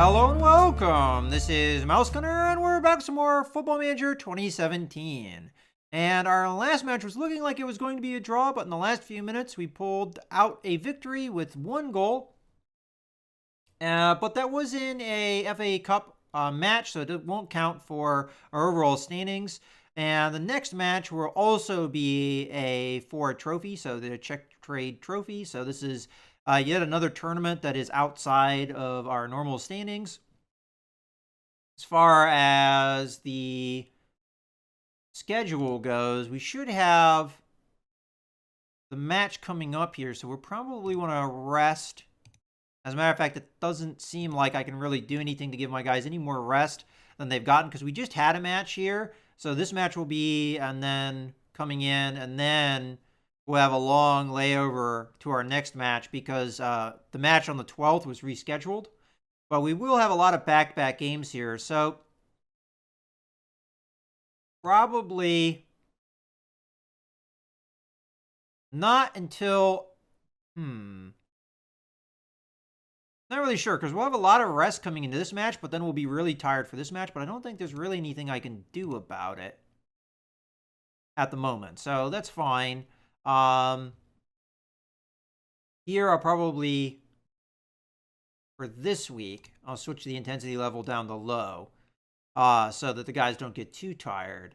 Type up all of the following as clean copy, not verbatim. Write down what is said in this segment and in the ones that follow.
Hello and welcome. This is Mouse Gunner, and we're back with some more Football Manager 2017. And our last match was looking like it was going to be a draw, but in the last few minutes we pulled out a victory with 1 goal. But that was in a FA Cup match, so it won't count for our overall standings. And the next match will also be for a trophy, so the Czech Trade Trophy. So this is yet another tournament that is outside of our normal standings. As far as the schedule goes, we should have the match coming up here, so we'll probably want to rest. As a matter of fact, it doesn't seem like I can really do anything to give my guys any more rest than they've gotten, because we just had a match here. So this match will be, and then coming in, and then we'll have a long layover to our next match, because the match on the 12th was rescheduled. But we will have a lot of back-to-back games here. So probably not until... Not really sure, because we'll have a lot of rest coming into this match, but then we'll be really tired for this match. But I don't think there's really anything I can do about it at the moment. So that's fine. Here I'll probably, for this week, I'll switch the intensity level down to low so that the guys don't get too tired.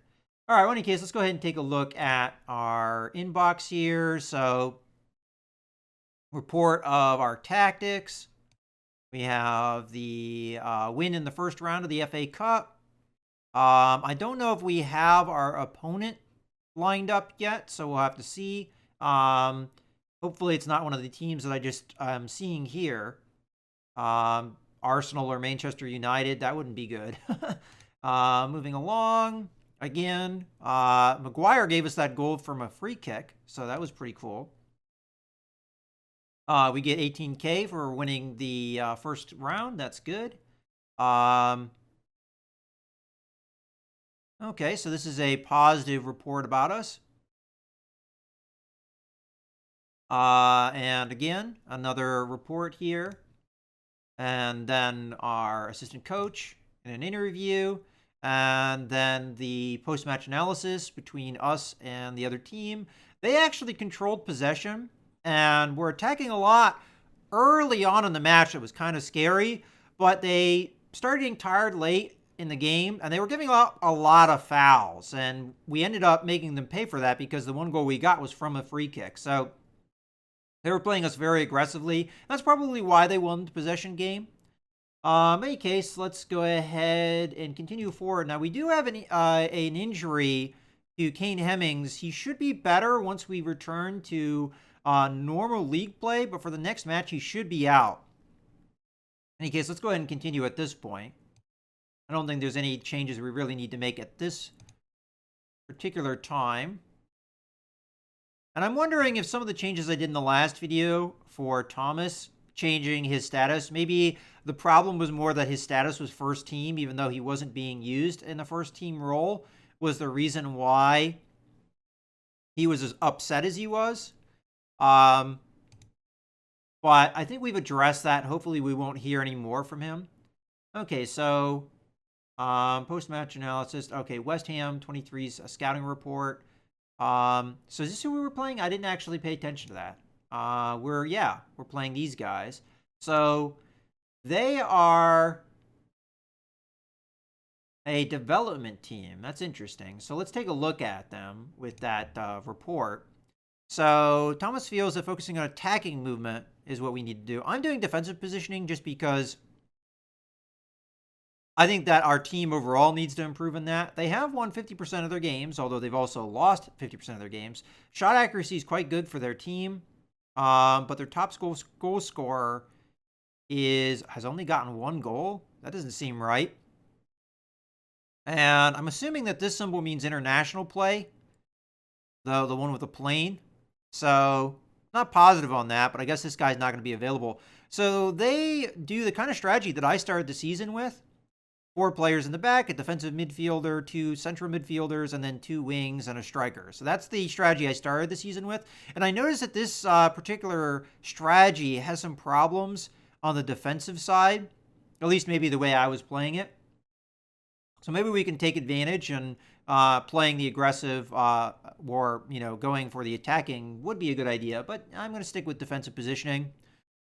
All right, well, in any case, let's go ahead and take a look at our inbox here. So, report of our tactics. We have the win in the first round of the FA Cup. I don't know if we have our opponent lined up yet, so we'll have to see. Hopefully it's not one of the teams that I just am seeing here. Arsenal or Manchester United, that wouldn't be good. Moving along, again, Maguire gave us that goal from a free kick, so that was pretty cool. We get 18K for winning the first round. That's good. Okay, so this is a positive report about us. And again, another report here. And then our assistant coach in an interview. And then the post-match analysis between us and the other team. They actually controlled possession and were attacking a lot early on in the match. It was kind of scary, but they started getting tired late in the game, and they were giving up a lot of fouls, and we ended up making them pay for that because the 1 goal we got was from a free kick. So they were playing us very aggressively. That's probably why they won the possession game. In any case, let's go ahead and continue forward. Now, we do have an injury to Kane Hemmings. He should be better once we return to normal league play, but for the next match, he should be out. In any case, let's go ahead and continue at this point. I don't think there's any changes we really need to make at this particular time. And I'm wondering if some of the changes I did in the last video for Thomas, changing his status, maybe the problem was more that his status was first team, even though he wasn't being used in the first team role, was the reason why he was as upset as he was. But I think we've addressed that. Hopefully we won't hear any more from him. Okay, so post-match analysis. Okay, West Ham 23's scouting report. So is this who we were playing? I didn't actually pay attention to that. We're playing these guys. So they are a development team. That's interesting. So let's take a look at them with that report. So Thomas feels that focusing on attacking movement is what we need to do. I'm doing defensive positioning just because I think that our team overall needs to improve in that. They have won 50% of their games, although they've also lost 50% of their games. Shot accuracy is quite good for their team, but their top goal scorer has only gotten 1 goal. That doesn't seem right. And I'm assuming that this symbol means international play, the one with the plane. So not positive on that, but I guess this guy's not going to be available. So they do the kind of strategy that I started the season with. 4 players in the back, a defensive midfielder, 2 central midfielders, and then 2 wings and a striker. So that's the strategy I started the season with. And I noticed that this particular strategy has some problems on the defensive side. At least maybe the way I was playing it. So maybe we can take advantage and playing the aggressive or, going for the attacking would be a good idea. But I'm going to stick with defensive positioning.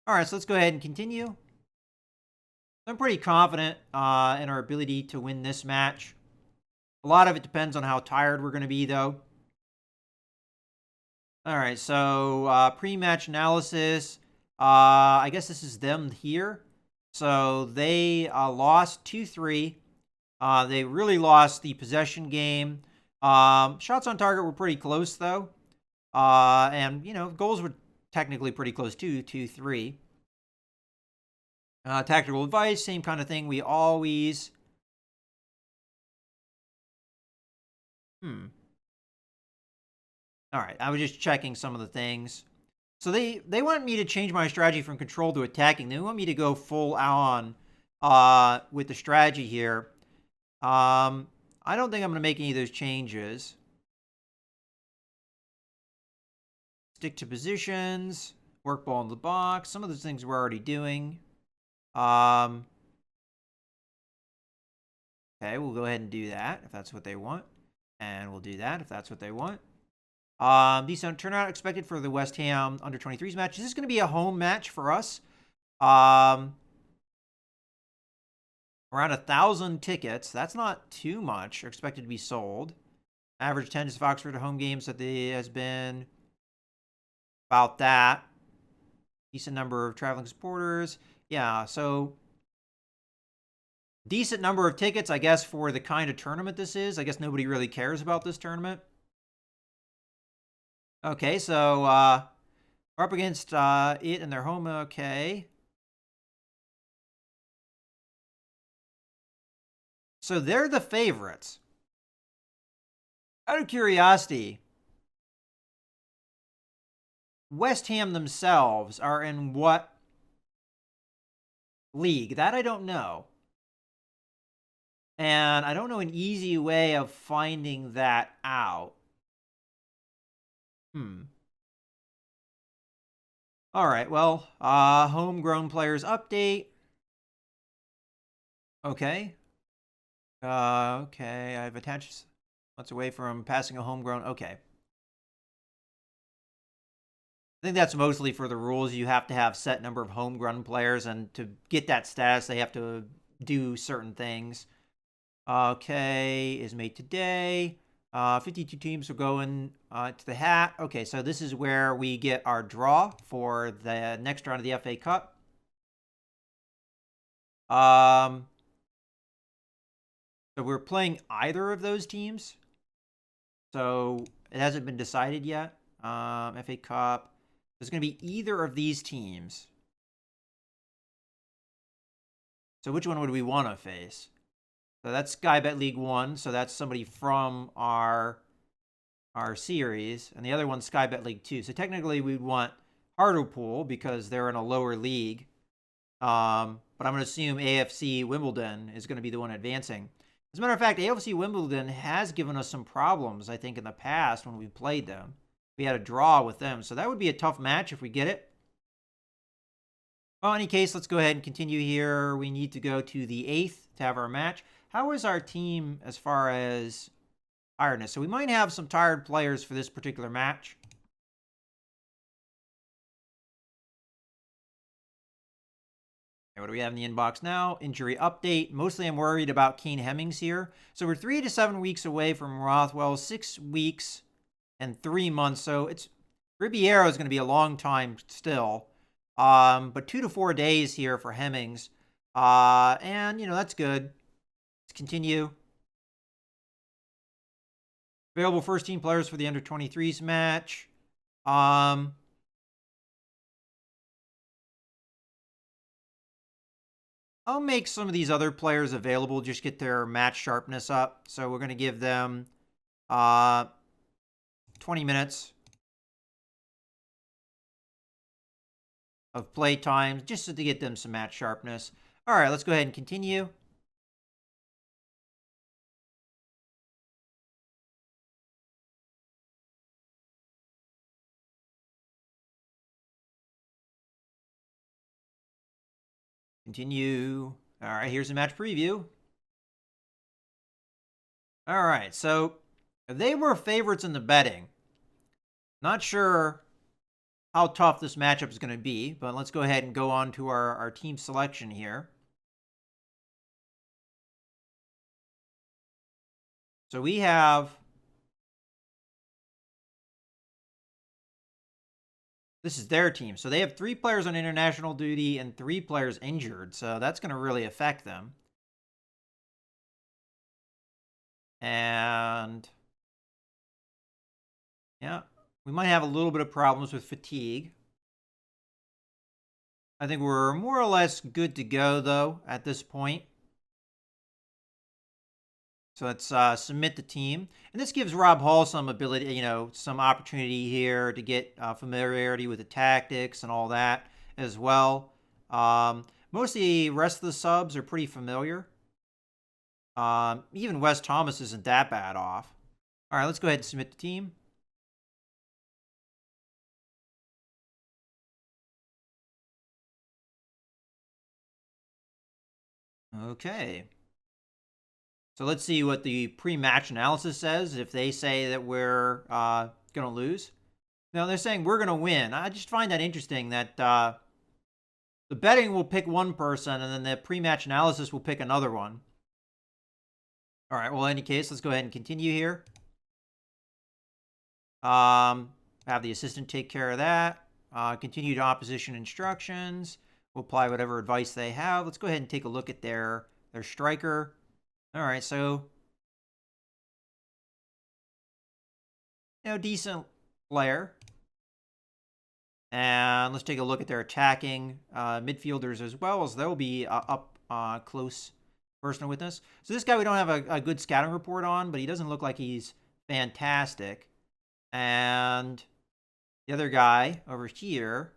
All right, so let's go ahead and continue. I'm pretty confident in our ability to win this match. A lot of it depends on how tired we're going to be, though. All right, so pre-match analysis. I guess this is them here. So they lost 2-3. They really lost the possession game. Shots on target were pretty close, though. And, goals were technically pretty close, too, 2-3. Tactical advice, same kind of thing. We always... All right, I was just checking some of the things. So they want me to change my strategy from control to attacking. They want me to go full on with the strategy here. I don't think I'm going to make any of those changes. Stick to positions, work ball in the box. Some of those things we're already doing. Okay, we'll go ahead and do that if that's what they want. And we'll do that if that's what they want. Decent turnout expected for the West Ham under-23s match. This is going to be a home match for us. Around 1,000 tickets. That's not too much. Are expected to be sold. Average attendance of Oxford home games has been about that. Decent number of traveling supporters. Yeah, so decent number of tickets, I guess, for the kind of tournament this is. I guess nobody really cares about this tournament. Okay, so we're up against it and their home. Okay. So they're the favorites. Out of curiosity, West Ham themselves are in what league? That I don't know. And I don't know an easy way of finding that out. All right, well, homegrown players update. Okay. Okay, I've attached once away from passing a homegrown. Okay. I think that's mostly for the rules. You have to have set number of homegrown players, and to get that status, they have to do certain things. Okay, is made today. 52 teams are going to the hat. Okay, so this is where we get our draw for the next round of the FA Cup. So we're playing either of those teams. So it hasn't been decided yet. FA Cup. There's going to be either of these teams. So which one would we want to face? So that's Sky Bet League 1. So that's somebody from our series. And the other one's Sky Bet League 2. So technically we'd want Hartlepool because they're in a lower league. But I'm going to assume AFC Wimbledon is going to be the one advancing. As a matter of fact, AFC Wimbledon has given us some problems, I think, in the past when we played them. We had a draw with them. So that would be a tough match if we get it. Well, in any case, let's go ahead and continue here. We need to go to the 8th to have our match. How is our team as far as tiredness? So we might have some tired players for this particular match. Okay, what do we have in the inbox now? Injury update. Mostly I'm worried about Kane Hemmings here. So we're 3 to 7 weeks away from Rothwell. 6 weeks and 3 months. So it's Ribeiro is going to be a long time still. But 2 to 4 days here for Hemmings. And, that's good. Let's continue. Available first team players for the under-23s match. I'll make some of these other players available, just get their match sharpness up. So we're going to give them 20 minutes of play time just to get them some match sharpness. All right, let's go ahead and continue. Continue. All right, here's the match preview. All right, so they were favorites in the betting. Not sure how tough this matchup is going to be, but let's go ahead and go on to our team selection here. So we have... This is their team. So they have 3 players on international duty and 3 players injured. So that's going to really affect them. And yeah, we might have a little bit of problems with fatigue. I think we're more or less good to go, though, at this point. So let's submit the team. And this gives Rob Hall some ability, some opportunity here to get familiarity with the tactics and all that as well. Most of the rest of the subs are pretty familiar. Even Wes Thomas isn't that bad off. All right, let's go ahead and submit the team. Okay. So let's see what the pre-match analysis says. If they say that we're going to lose. No, they're saying we're going to win. I just find that interesting that the betting will pick one person and then the pre-match analysis will pick another one. All right, well, in any case, let's go ahead and continue here. Have the assistant take care of that. Continue to opposition instructions. We'll apply whatever advice they have. Let's go ahead and take a look at their striker. All right, so, decent player. And let's take a look at their attacking midfielders as well, as they'll be up close personal witness. So this guy we don't have a good scouting report on, but he doesn't look like he's fantastic. And the other guy over here,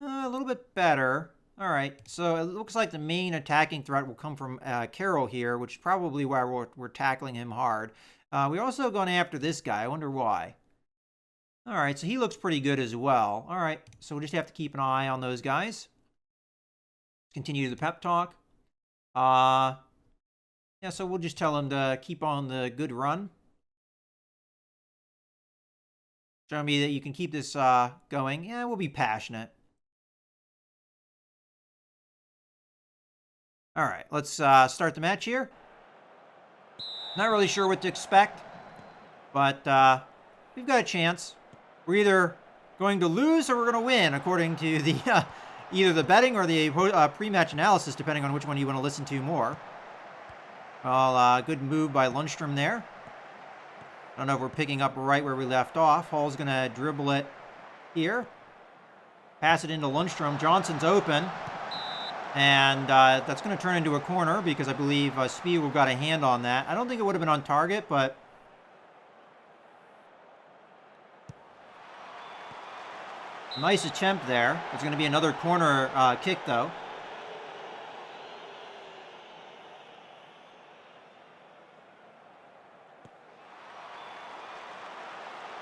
a little bit better. All right, so it looks like the main attacking threat will come from Carroll here, which is probably why we're tackling him hard. We're also going after this guy. I wonder why. All right, so he looks pretty good as well. All right, so we'll just have to keep an eye on those guys. Continue the pep talk. Yeah, so we'll just tell him to keep on the good run. Show me that you can keep this going. Yeah, we'll be passionate. All right, let's start the match here. Not really sure what to expect, but we've got a chance. We're either going to lose or we're going to win, according to the either the betting or the pre-match analysis, depending on which one you want to listen to more. Well, good move by Lundstrom there. I don't know if we're picking up right where we left off. Hall's going to dribble it here. Pass it into Lundstrom. Johnson's open. And that's going to turn into a corner because I believe Spiegel got a hand on that. I don't think it would have been on target, but... nice attempt there. It's going to be another corner kick, though.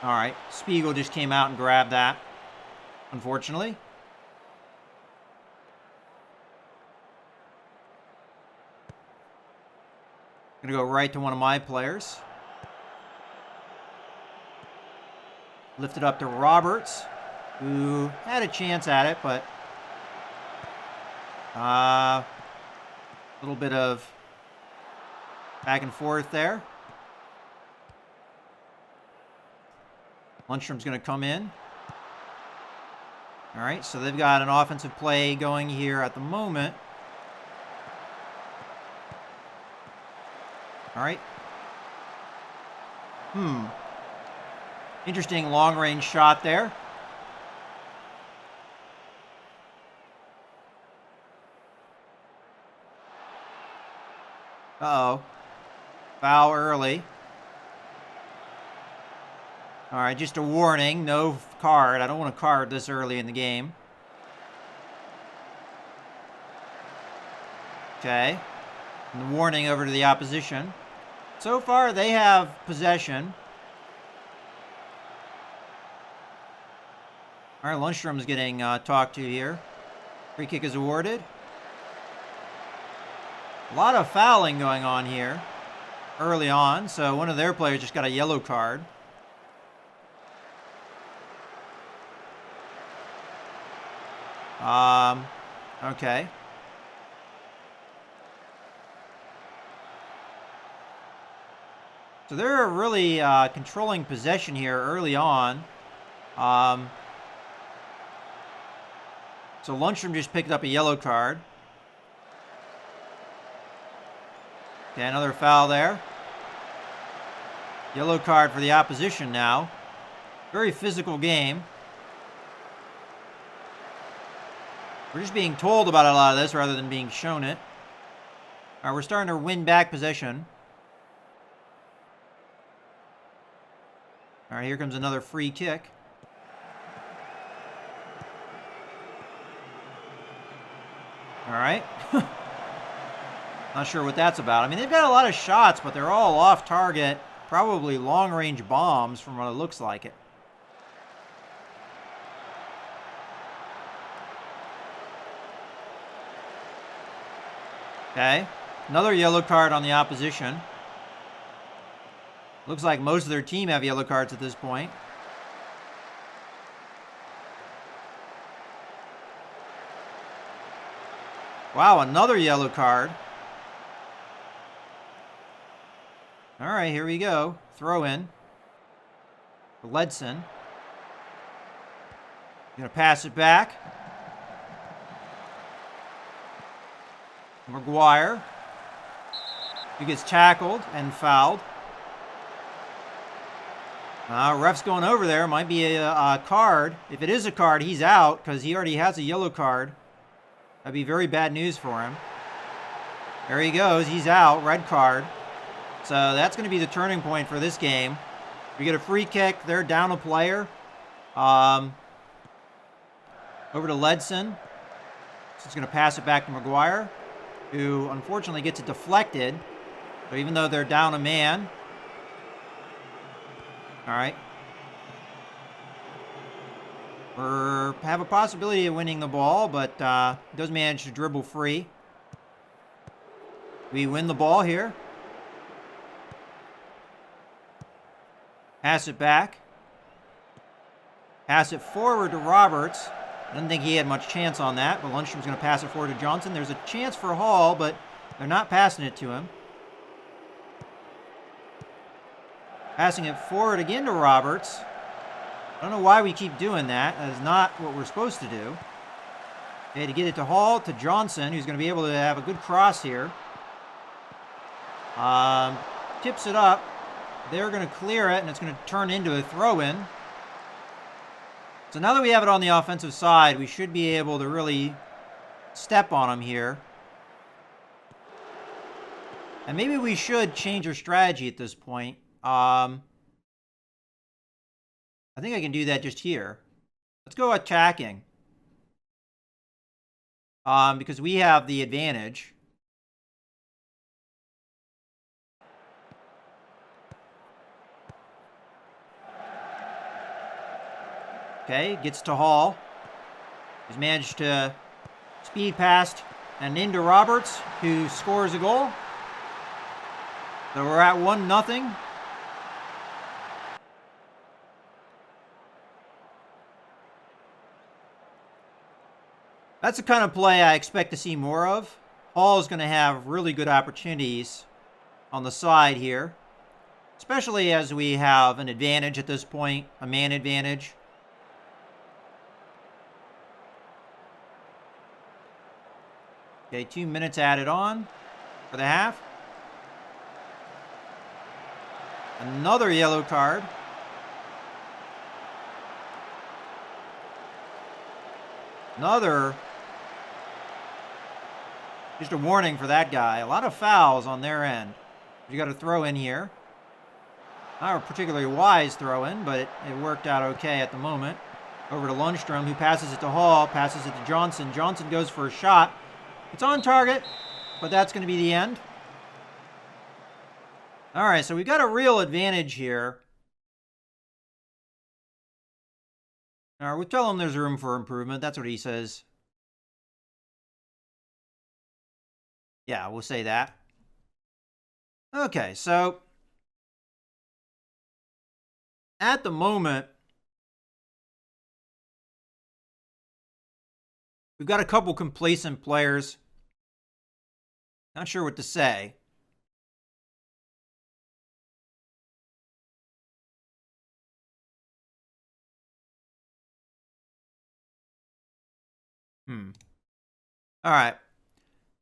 All right, Spiegel just came out and grabbed that, unfortunately. Going to go right to one of my players. Lift it up to Roberts, who had a chance at it, but a little bit of back and forth there. Lundstrom's going to come in. All right, so they've got an offensive play going here at the moment. All right. Interesting long-range shot there. Uh-oh. Foul early. All right, just a warning. No card. I don't want to card this early in the game. Okay. And the warning over to the opposition. So far, they have possession. All right, Lundstrom's getting talked to here. Free kick is awarded. A lot of fouling going on here early on, so one of their players just got a yellow card. Okay. So they're really controlling possession here early on. So Lundstrom just picked up a yellow card. Okay, another foul there. Yellow card for the opposition now. Very physical game. We're just being told about a lot of this rather than being shown it. All right, we're starting to win back possession. All right, here comes another free kick. All right. Not sure what that's about. I mean, they've got a lot of shots, but they're all off target. Probably long-range bombs from what it looks like it. Okay. Another yellow card on the opposition. Looks like most of their team have yellow cards at this point. Wow, another yellow card. All right, here we go. Throw in. Ledson. Gonna pass it back. Maguire. He gets tackled and fouled. Ref's going over there. Might be a card. If it is a card, he's out because he already has a yellow card. That'd be very bad news for him. There he goes. He's out. Red card. So that's going to be the turning point for this game. We get a free kick. They're down a player. Over to Ledson. So he's going to pass it back to Maguire, who unfortunately gets it deflected. So even though they're down a man. All right. We have a possibility of winning the ball, but does manage to dribble free. We win the ball here. Pass it back. Pass it forward to Roberts. I didn't think he had much chance on that, but Lundstrom's going to pass it forward to Johnson. There's a chance for Hall, but they're not passing it to him. Passing it forward again to Roberts. I don't know why we keep doing that. That is not what we're supposed to do. Okay, to get it to Hall, to Johnson, who's going to be able to have a good cross here. Tips it up. They're going to clear it, and it's going to turn into a throw-in. So now that we have it on the offensive side, we should be able to really step on them here. And maybe we should change our strategy at this point. I think I can do that just here. Let's go attacking. Because we have the advantage. Okay, gets to Hall. He's managed to speed past and into Roberts, who scores a goal. So we're at 1-0. That's the kind of play I expect to see more of. Hall is going to have really good opportunities on the side here, especially as we have an advantage at this point, a man advantage. Okay, 2 minutes added on for the half. Another yellow card. Another. Just a warning for that guy. A lot of fouls on their end. You got to throw in here. Not a particularly wise throw in, but it worked out okay at the moment. Over to Lundstrom, who passes it to Hall, passes it to Johnson. Johnson goes for a shot. It's on target, but that's going to be the end. All right, so we've got a real advantage here. All right, we tell him there's room for improvement. That's what he says. Yeah, we'll say that. Okay, so at the moment, we've got a couple complacent players. Not sure what to say. All right.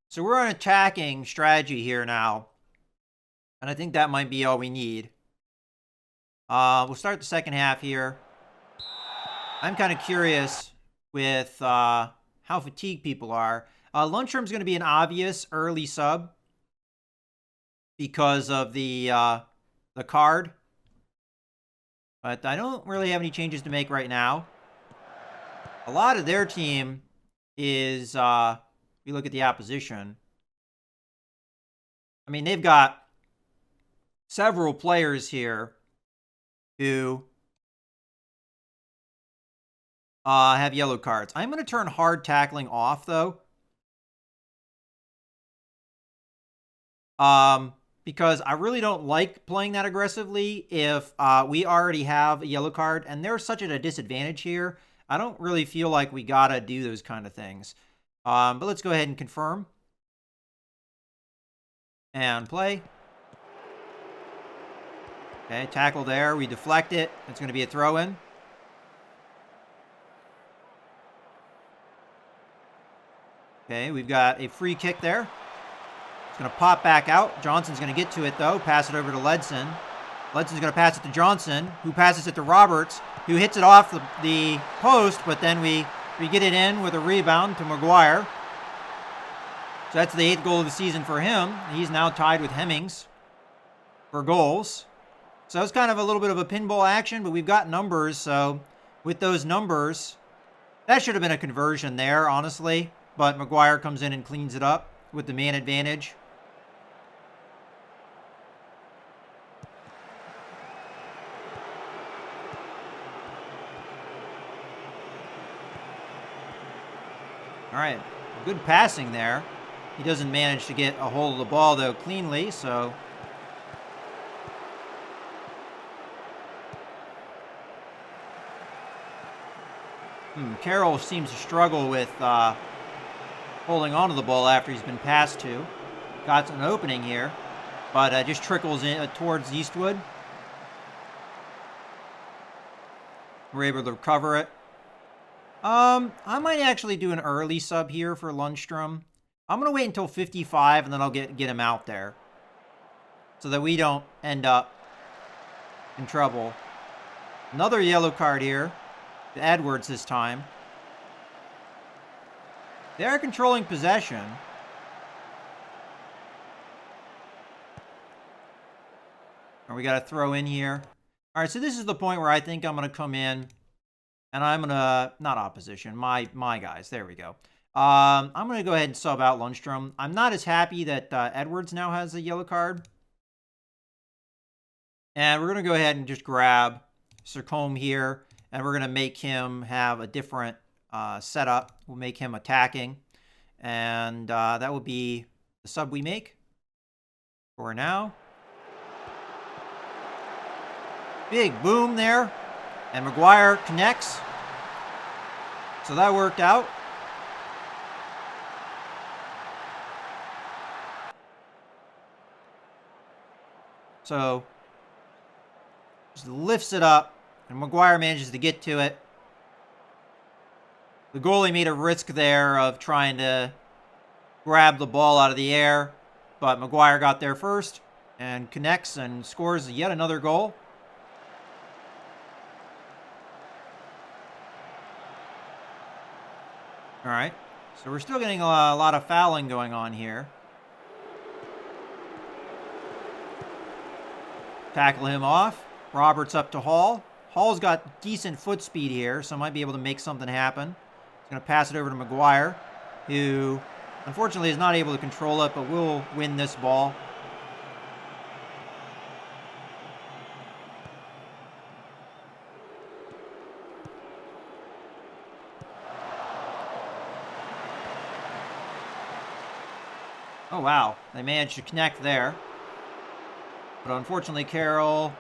So we're on attacking strategy here now. And I think that might be all we need. We'll start the second half here. I'm kind of curious with how fatigued people are. Lundstrom's going to be an obvious early sub because of the card. But I don't really have any changes to make right now. A lot of their team is, if you look at the opposition, I mean, they've got several players here who have yellow cards. I'm going to turn hard tackling off, though. Because I really don't like playing that aggressively if we already have a yellow card, and they're such at a disadvantage here. I don't really feel like we got to do those kind of things. But let's go ahead and confirm. And play. Okay, tackle there. We deflect it. It's going to be a throw-in. Okay, we've got a free kick there. It's going to pop back out. Johnson's going to get to it, though. Pass it over to Ledson. Ledson's going to pass it to Johnson, who passes it to Roberts, who hits it off the post, but then we get it in with a rebound to Maguire. So that's the 8th goal of the season for him. He's now tied with Hemmings for goals. So it's kind of a little bit of a pinball action, but we've got numbers. So with those numbers, that should have been a conversion there, honestly. But Maguire comes in and cleans it up with the man advantage. All right, good passing there. He doesn't manage to get a hold of the ball, though, cleanly, so... Carroll seems to struggle with holding on to the ball after he's been passed to. Got an opening here, but just trickles in towards Eastwood. We're able to recover it. I might actually do an early sub here for Lundstrom. I'm going to wait until 55, and then I'll get him out there so that we don't end up in trouble. Another yellow card here to Edwards this time. They're controlling possession. And we got to throw in here. All right, so this is the point where I think I'm going to come in, and I'm going to, not opposition, my guys. There we go. I'm going to go ahead and sub out Lundstrom. I'm not as happy that Edwards now has a yellow card. And we're going to go ahead and just grab Sercombe here, and we're going to make him have a different setup. We'll make him attacking, and that will be the sub we make for now. Big boom there, and Maguire connects. So that worked out. So just lifts it up, and Maguire manages to get to it. The goalie made a risk there of trying to grab the ball out of the air, but Maguire got there first and connects and scores yet another goal. All right, so we're still getting a lot of fouling going on here. Tackle him off. Roberts up to Hall. Hall's got decent foot speed here, so might be able to make something happen. He's going to pass it over to Maguire, who unfortunately is not able to control it, but will win this ball. Oh, wow. They managed to connect there. But unfortunately, Carroll...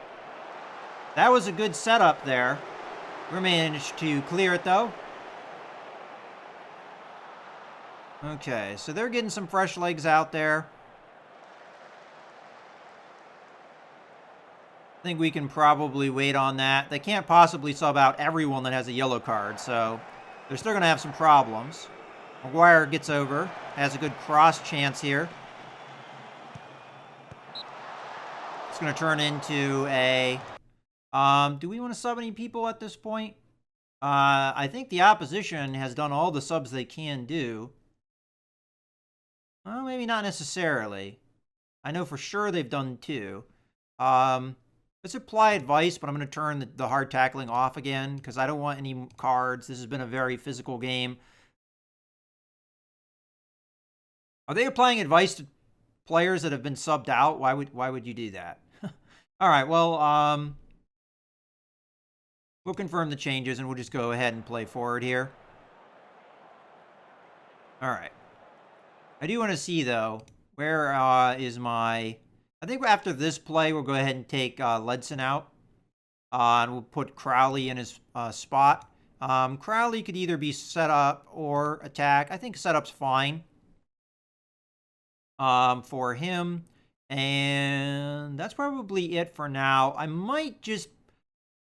That was a good setup there. We managed to clear it, though. Okay, so they're getting some fresh legs out there. I think we can probably wait on that. They can't possibly sub out everyone that has a yellow card, so they're still going to have some problems. Maguire gets over, has a good cross chance here. It's going to turn into a... do we want to sub any people at this point? I think the opposition has done all the subs they can do. Well, maybe not necessarily. I know for sure they've done 2. Let's apply advice, but I'm going to turn the hard tackling off again because I don't want any cards. This has been a very physical game. Are they applying advice to players that have been subbed out? Why would you do that? All right, well, we'll confirm the changes and we'll just go ahead and play forward here. All right. I do want to see, though, where is my... I think after this play, we'll go ahead and take Ledson out. And we'll put Crowley in his spot. Crowley could either be set up or attack. I think setup's fine for him. And that's probably it for now. I might just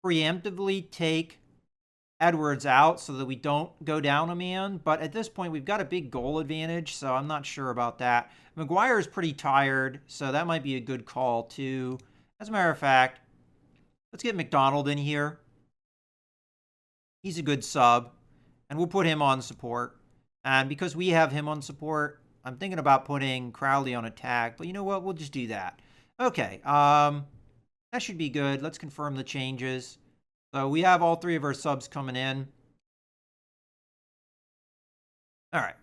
preemptively take Edwards out so that we don't go down a man. But at this point, we've got a big goal advantage, so I'm not sure about that. Maguire is pretty tired, so that might be a good call, too. As a matter of fact, let's get McDonald in here. He's a good sub, and we'll put him on support. And because we have him on support, I'm thinking about putting Crowley on attack, but you know what? We'll just do that. Okay, that should be good. Let's confirm the changes. So we have all 3 of our subs coming in. All right.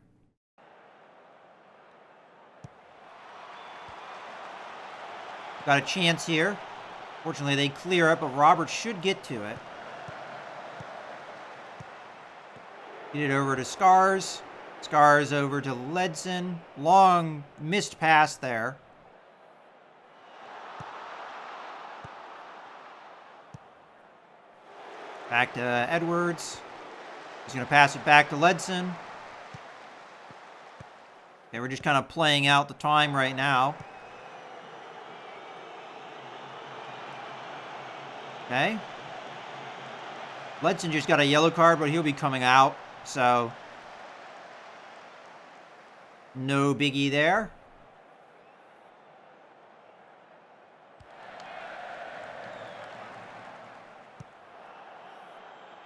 Got a chance here. Fortunately, they clear it, but Roberts should get to it. Get it over to Scars. Scars over to Ledson. Long missed pass there. Back to Edwards. He's going to pass it back to Ledson. Okay, we're just kind of playing out the time right now. Okay. Ledson just got a yellow card, but he'll be coming out. So, no biggie there.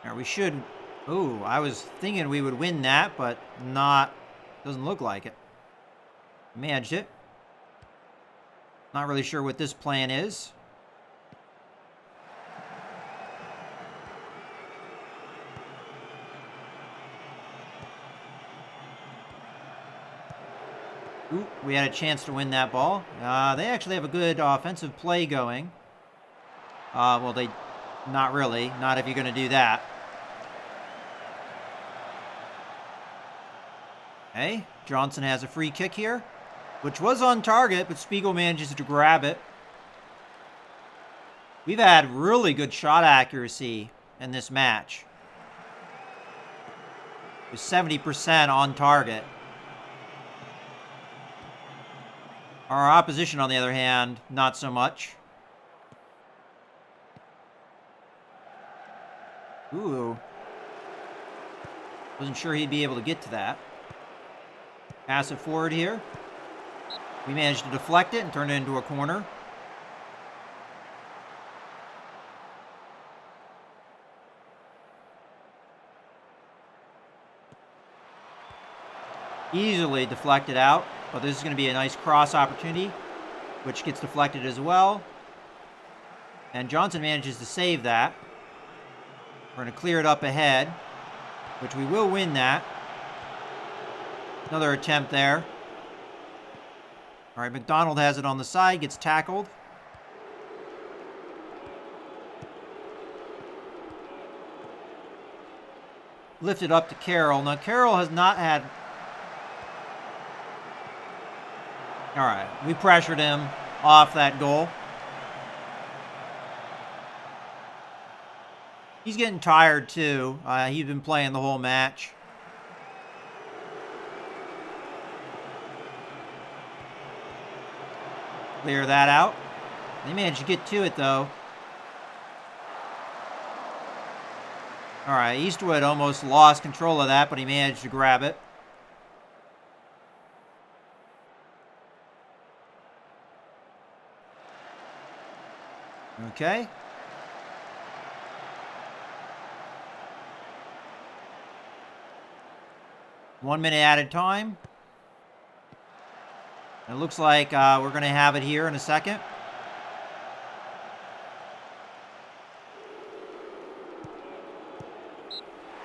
Now we should... Ooh, I was thinking we would win that, but not... Doesn't look like it. Managed it. Not really sure what this plan is. Ooh, we had a chance to win that ball. They actually have a good offensive play going. Well, they... Not really. Not if you're going to do that. Okay. Johnson has a free kick here, which was on target, but Spiegel manages to grab it. We've had really good shot accuracy in this match. It was 70% on target. Our opposition, on the other hand, not so much. Ooh. Wasn't sure he'd be able to get to that. Pass it forward here. We managed to deflect it and turn it into a corner. Easily deflected out, but this is going to be a nice cross opportunity, which gets deflected as well. And Johnson manages to save that. We're going to clear it up ahead, which we will win that. Another attempt there. All right, McDonald has it on the side, gets tackled. Lifted up to Carroll. Now, Carroll has not had... All right, we pressured him off that goal. He's getting tired, too. He's been playing the whole match. Clear that out. They managed to get to it, though. All right, Eastwood almost lost control of that, but he managed to grab it. Okay. One minute added time. It looks like we're going to have it here in a second.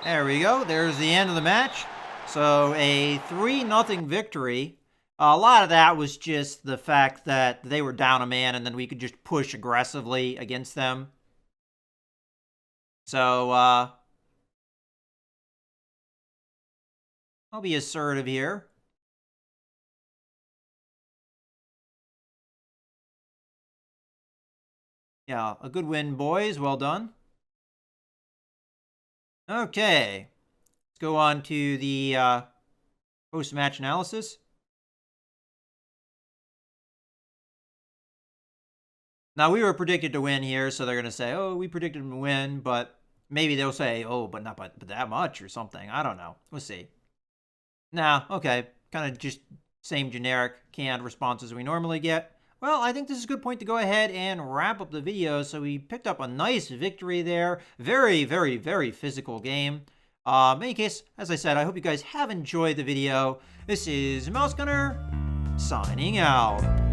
There we go. There's the end of the match. So a 3-0 victory. A lot of that was just the fact that they were down a man and then we could just push aggressively against them. So I'll be assertive here. Yeah, a good win, boys. Well done. Okay. Let's go on to the post-match analysis. Now, we were predicted to win here, so they're going to say, oh, we predicted them to win, but maybe they'll say, oh, but not by that much or something. I don't know. We'll see. Nah, okay. Kind of just same generic canned responses we normally get. Well, I think this is a good point to go ahead and wrap up the video. So we picked up a nice victory there. Very, very, very physical game. In any case, as I said, I hope you guys have enjoyed the video. This is Mouse Gunner, signing out.